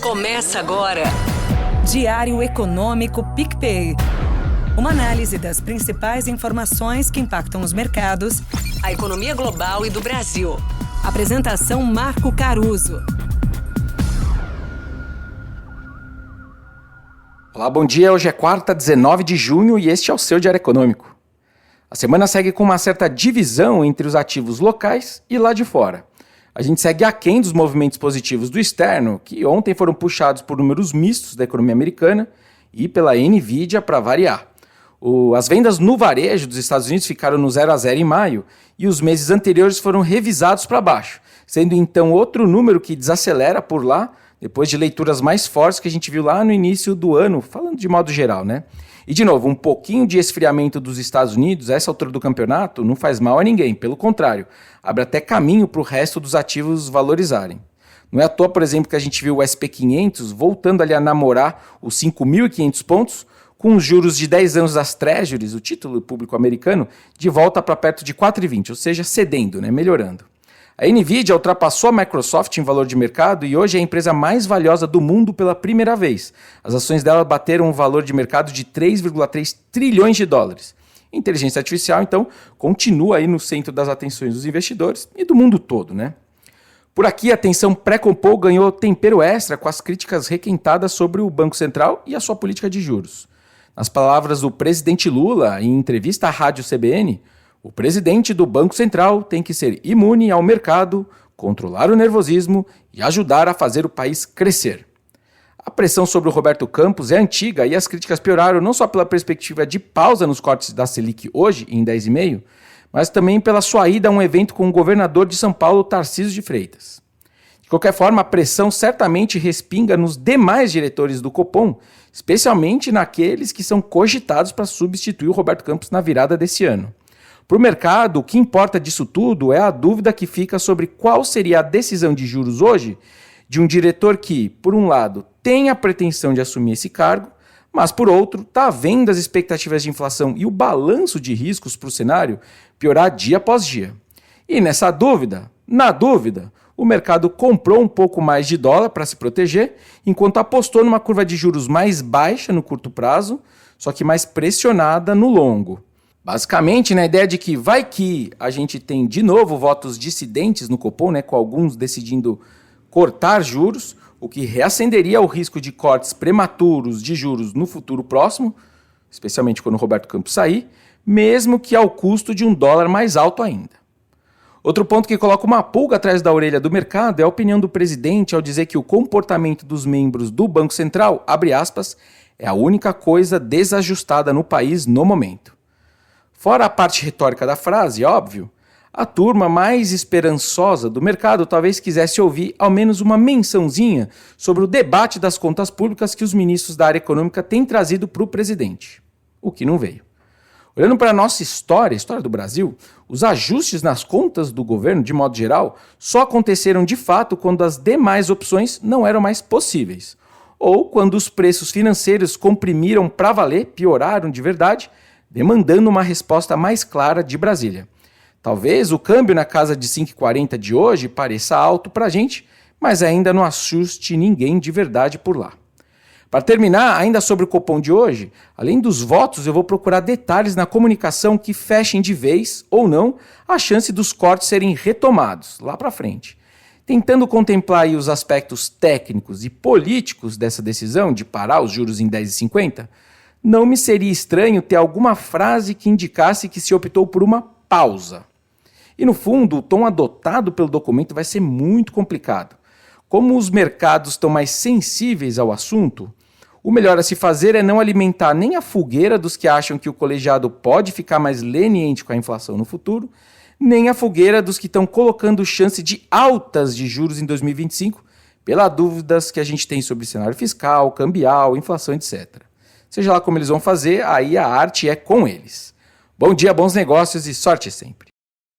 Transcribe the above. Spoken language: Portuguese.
Começa agora. Diário Econômico PicPay. Uma análise das principais informações que impactam os mercados, A economia global e do Brasil. Apresentação Marco Caruso. Olá, bom dia. Hoje é quarta, 19 de junho e este é o seu Diário Econômico. A semana segue com uma certa divisão entre os ativos locais e lá de fora. A gente segue aquém dos movimentos positivos do externo, que ontem foram puxados por números mistos da economia americana e pela Nvidia para variar. As vendas no varejo dos Estados Unidos ficaram no 0 a 0 em maio e os meses anteriores foram revisados para baixo, sendo então outro número que desacelera por lá, depois de leituras mais fortes que a gente viu lá no início do ano, falando de modo geral, né? E, de novo, um pouquinho de esfriamento dos Estados Unidos, a essa altura do campeonato, não faz mal a ninguém. Pelo contrário, abre até caminho para o resto dos ativos valorizarem. Não é à toa, por exemplo, que a gente viu o SP 500 voltando ali a namorar os 5.500 pontos, com os juros de 10 anos das Treasuries, o título público americano, de volta para perto de 4,20, ou seja, cedendo, né, melhorando. A Nvidia ultrapassou a Microsoft em valor de mercado e hoje é a empresa mais valiosa do mundo pela primeira vez. As ações dela bateram um valor de mercado de 3,3 trilhões de dólares. A inteligência artificial, então, continua aí no centro das atenções dos investidores e do mundo todo, né? Por aqui, a tensão pré-compou ganhou tempero extra com as críticas requentadas sobre o Banco Central e a sua política de juros. Nas palavras do presidente Lula, em entrevista à rádio CBN, o presidente do Banco Central tem que ser imune ao mercado, controlar o nervosismo e ajudar a fazer o país crescer. A pressão sobre o Roberto Campos é antiga e as críticas pioraram não só pela perspectiva de pausa nos cortes da Selic hoje, em 10,5%, mas também pela sua ida a um evento com o governador de São Paulo, Tarcísio de Freitas. De qualquer forma, a pressão certamente respinga nos demais diretores do Copom, especialmente naqueles que são cogitados para substituir o Roberto Campos na virada desse ano. Para o mercado, o que importa disso tudo é a dúvida que fica sobre qual seria a decisão de juros hoje de um diretor que, por um lado, tem a pretensão de assumir esse cargo, mas, por outro, está vendo as expectativas de inflação e o balanço de riscos para o cenário piorar dia após dia. E nessa dúvida, o mercado comprou um pouco mais de dólar para se proteger, enquanto apostou numa curva de juros mais baixa no curto prazo, só que mais pressionada no longo. Basicamente, na ideia de que vai que a gente tem de novo votos dissidentes no Copom, né, com alguns decidindo cortar juros, o que reacenderia o risco de cortes prematuros de juros no futuro próximo, especialmente quando o Roberto Campos sair, mesmo que ao custo de um dólar mais alto ainda. Outro ponto que coloca uma pulga atrás da orelha do mercado é a opinião do presidente ao dizer que o comportamento dos membros do Banco Central, abre aspas, é a única coisa desajustada no país no momento. Fora a parte retórica da frase, óbvio, a turma mais esperançosa do mercado talvez quisesse ouvir ao menos uma mençãozinha sobre o debate das contas públicas que os ministros da área econômica têm trazido para o presidente, o que não veio. Olhando para a nossa história, a história do Brasil, os ajustes nas contas do governo, de modo geral, só aconteceram de fato quando as demais opções não eram mais possíveis, ou quando os preços financeiros comprimiram para valer, pioraram de verdade, demandando uma resposta mais clara de Brasília. Talvez o câmbio na casa de 5,40 de hoje pareça alto para a gente, mas ainda não assuste ninguém de verdade por lá. Para terminar, ainda sobre o Copom de hoje, além dos votos, eu vou procurar detalhes na comunicação que fechem de vez, ou não, a chance dos cortes serem retomados lá para frente. Tentando contemplar aí os aspectos técnicos e políticos dessa decisão de parar os juros em 10,50, não me seria estranho ter alguma frase que indicasse que se optou por uma pausa. E no fundo, o tom adotado pelo documento vai ser muito complicado. Como os mercados estão mais sensíveis ao assunto, o melhor a se fazer é não alimentar nem a fogueira dos que acham que o colegiado pode ficar mais leniente com a inflação no futuro, nem a fogueira dos que estão colocando chance de altas de juros em 2025, pelas dúvidas que a gente tem sobre cenário fiscal, cambial, inflação, etc. Seja lá como eles vão fazer, aí a arte é com eles. Bom dia, bons negócios e sorte sempre!